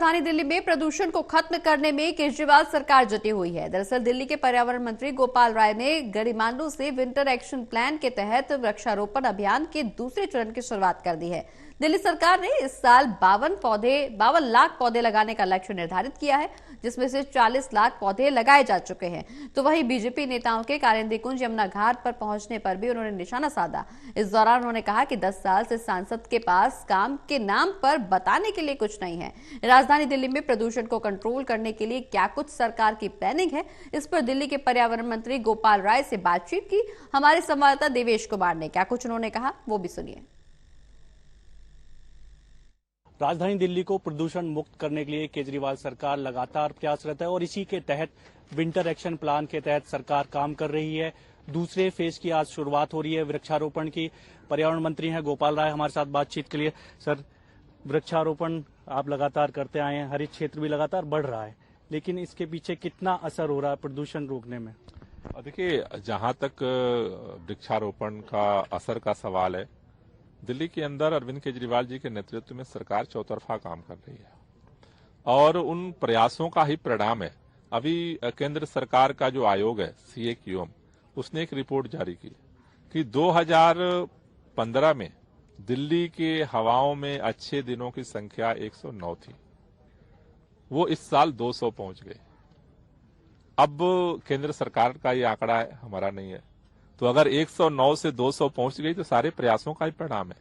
राजधानी दिल्ली में प्रदूषण को खत्म करने में केजरीवाल सरकार जुटी हुई है। दरअसल दिल्ली के पर्यावरण मंत्री गोपाल राय ने गड़ीमांडू से विंटर एक्शन प्लान के तहत वृक्षारोपण अभियान के दूसरे चरण की शुरुआत कर दी है। दिल्ली सरकार ने इस साल 52 लाख पौधे लगाने का लक्ष्य निर्धारित किया है, जिसमें से 40 लाख पौधे लगाए जा चुके हैं। तो वहीं बीजेपी नेताओं के कालिंदी कुंज यमुना घाट पर पहुंचने पर भी उन्होंने निशाना साधा। इस दौरान उन्होंने कहा कि 10 साल से सांसद के पास काम के नाम पर बताने के लिए कुछ नहीं है। राजधानी दिल्ली में प्रदूषण को कंट्रोल करने के लिए क्या कुछ सरकार की प्लानिंग है, इस पर दिल्ली के पर्यावरण मंत्री गोपाल राय से बातचीत की हमारे संवाददाता देवेश कुमार ने। क्या कुछ उन्होंने कहा वो भी सुनिए। राजधानी दिल्ली को प्रदूषण मुक्त करने के लिए केजरीवाल सरकार लगातार प्रयासरत है और इसी के तहत विंटर एक्शन प्लान के तहत सरकार काम कर रही है। दूसरे फेज की आज शुरुआत हो रही है वृक्षारोपण की। पर्यावरण मंत्री हैं गोपाल राय हमारे साथ बातचीत के लिए। सर, वृक्षारोपण आप लगातार करते आए हैं, हरित क्षेत्र भी लगातार बढ़ रहा है, लेकिन इसके पीछे कितना असर हो रहा है प्रदूषण रोकने में? देखिए, जहां तक वृक्षारोपण का असर का सवाल है, दिल्ली के अंदर अरविंद केजरीवाल जी के नेतृत्व में सरकार चौतरफा काम कर रही है और उन प्रयासों का ही परिणाम है। अभी केंद्र सरकार का जो आयोग है CAQM, उसने एक रिपोर्ट जारी की कि 2015 में दिल्ली के हवाओं में अच्छे दिनों की संख्या 109 थी, वो इस साल 200 पहुंच गए। अब केंद्र सरकार का ये आंकड़ा है, हमारा नहीं है। तो अगर 109 से 200 पहुंच गई तो सारे प्रयासों का ही परिणाम है।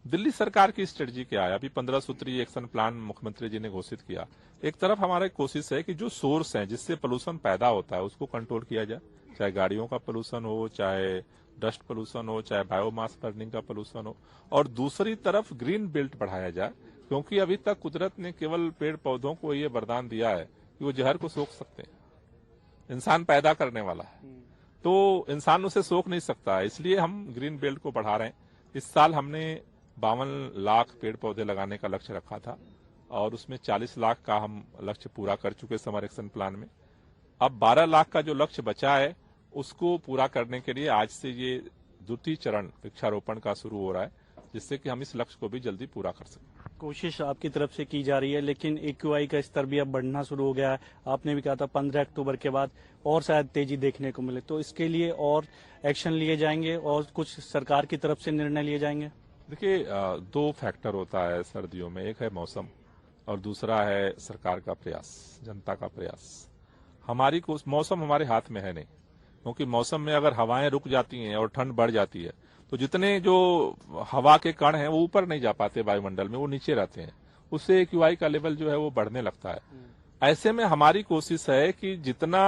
दिल्ली सरकार की स्ट्रेटजी क्या है? अभी 15 सूत्रीय एक्शन प्लान मुख्यमंत्री जी ने घोषित किया। एक तरफ हमारी कोशिश है कि जो सोर्स है जिससे पोल्यूशन पैदा होता है उसको कंट्रोल किया जाए, चाहे गाड़ियों का पोल्यूशन हो, चाहे डस्ट पोल्यूशन हो, चाहे बायोमास बर्निंग का पोल्यूशन हो, और दूसरी तरफ ग्रीन बेल्ट बढ़ाया जाए, क्योंकि अभी तक कुदरत ने केवल पेड़ पौधों को ये वरदान दिया है कि वो जहर को सोख सकते हैं। इंसान पैदा करने वाला है तो इंसान उसे सोख नहीं सकता, इसलिए हम ग्रीन बेल्ट को बढ़ा रहे हैं। इस साल हमने 52 लाख पेड़ पौधे लगाने का लक्ष्य रखा था और उसमें 40 लाख का हम लक्ष्य पूरा कर चुके समर एक्शन प्लान में। अब 12 लाख का जो लक्ष्य बचा है उसको पूरा करने के लिए आज से ये द्वितीय चरण वृक्षारोपण का शुरू हो रहा है, जिससे कि हम इस लक्ष्य को भी जल्दी पूरा कर सकें। कोशिश आपकी तरफ से की जा रही है, लेकिन AQI का स्तर भी अब बढ़ना शुरू हो गया है। आपने भी कहा था 15 अक्टूबर के बाद और शायद तेजी देखने को मिले, तो इसके लिए और एक्शन लिए जाएंगे और कुछ सरकार की तरफ से निर्णय लिए जाएंगे? देखिए, 2 फैक्टर होता है सर्दियों में, एक है मौसम और दूसरा है सरकार का प्रयास, जनता का प्रयास। मौसम हमारे हाथ में है नहीं, क्योंकि मौसम में अगर हवाएं रुक जाती हैं और ठंड बढ़ जाती है तो जितने जो हवा के कण हैं वो ऊपर नहीं जा पाते वायुमंडल में, वो नीचे रहते हैं। उससे AQI का लेवल जो है वो बढ़ने लगता है। ऐसे में हमारी कोशिश है कि जितना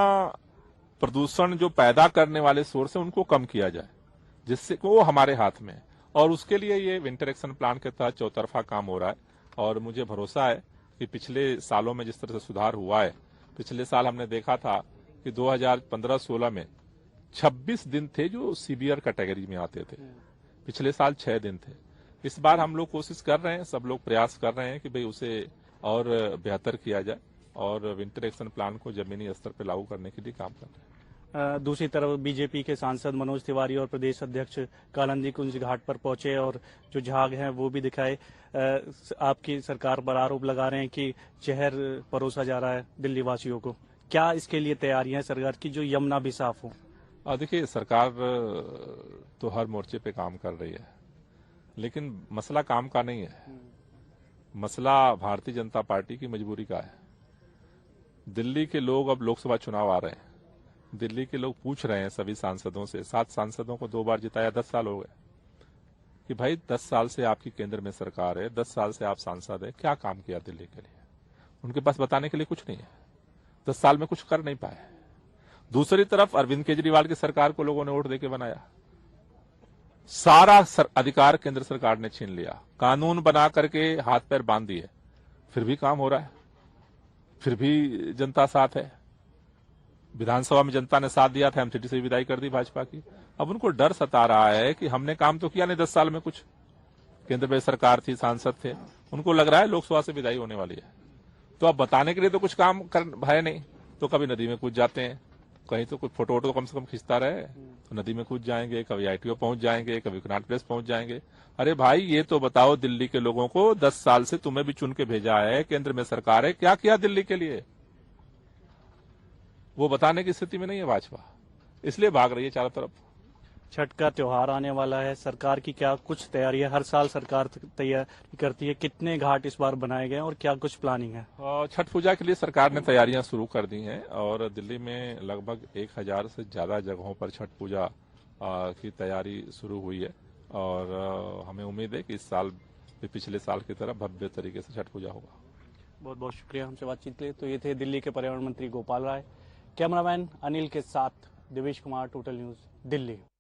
प्रदूषण जो पैदा करने वाले सोर्स है उनको कम किया जाए, जिससे वो हमारे हाथ में है। और उसके लिए ये विंटर एक्शन प्लान के तहत चौतरफा काम हो रहा है और मुझे भरोसा है कि पिछले सालों में जिस तरह से सुधार हुआ है, पिछले साल हमने देखा था कि 2015-16 में 26 दिन थे जो सीवियर कैटेगरी में आते थे, पिछले साल 6 दिन थे। इस बार हम लोग कोशिश कर रहे हैं, सब लोग प्रयास कर रहे हैं कि भाई उसे और बेहतर किया जाए और विंटर एक्शन प्लान को जमीनी स्तर पर लागू करने के लिए काम कर रहे हैं। दूसरी तरफ बीजेपी के सांसद मनोज तिवारी और प्रदेश अध्यक्ष कालिंदी कुंज घाट पर पहुंचे और जो झाग हैं वो भी दिखाए। आपकी सरकार पर आरोप लगा रहे हैं कि जहर परोसा जा रहा है दिल्ली वासियों को। क्या इसके लिए तैयारियां हैं सरकार की, जो यमुना भी साफ हो? देखिए, सरकार तो हर मोर्चे पे काम कर रही है, लेकिन मसला काम का नहीं है, मसला भारतीय जनता पार्टी की मजबूरी का है। दिल्ली के लोग, अब लोकसभा चुनाव आ रहे हैं, दिल्ली के लोग पूछ रहे हैं सभी सांसदों से, 7 सांसदों को 2 बार जिताया, 10 साल हो गए, कि भाई 10 साल से आपकी केंद्र में सरकार है, 10 साल से आप सांसद है, क्या काम किया दिल्ली के लिए? उनके पास बताने के लिए कुछ नहीं है, 10 साल में कुछ कर नहीं पाए। दूसरी तरफ अरविंद केजरीवाल की सरकार को लोगों ने वोट देके बनाया, सारा अधिकार केंद्र सरकार ने छीन लिया, कानून बना करके हाथ पैर बांध दिए, फिर भी काम हो रहा है, फिर भी जनता साथ है। विधानसभा में जनता ने साथ दिया था, MCT से विदाई कर दी भाजपा की। अब उनको डर सता रहा है कि हमने काम तो किया नहीं 10 साल में कुछ, केंद्र में सरकार थी, सांसद थे, उनको लग रहा है लोकसभा से विदाई होने वाली है। तो अब बताने के लिए तो कुछ काम है नहीं, तो कभी नदी में कूद जाते हैं, कहीं तो कुछ फोटो वोटो कम से कम खींचता रहे। तो नदी में कूद जाएंगे, कभी ITO पहुंच जाएंगे, कभी कनॉट प्लेस पहुंच जाएंगे। अरे भाई ये तो बताओ, दिल्ली के लोगों को 10 साल से तुम्हें भी चुन के भेजा है, केंद्र में सरकार है, क्या किया दिल्ली के लिए? वो बताने की स्थिति में नहीं है भाजपा, इसलिए भाग रही है चारों तरफ। छठ का त्योहार आने वाला है, सरकार की क्या कुछ तैयारी है? हर साल सरकार तैयारी करती है, कितने घाट इस बार बनाए गए हैं और क्या कुछ प्लानिंग है? छठ पूजा के लिए सरकार ने तैयारियां शुरू कर दी हैं और दिल्ली में लगभग 1000 से ज्यादा जगहों पर छठ पूजा की तैयारी शुरू हुई है और हमें उम्मीद है कि इस साल भी पिछले साल की तरह भव्य तरीके से छठ पूजा होगा। बहुत बहुत शुक्रिया हमसे बातचीत के लिए। तो ये थे दिल्ली के पर्यावरण मंत्री गोपाल राय। कैमरामैन अनिल के साथ दिवेश कुमार, टोटल न्यूज, दिल्ली।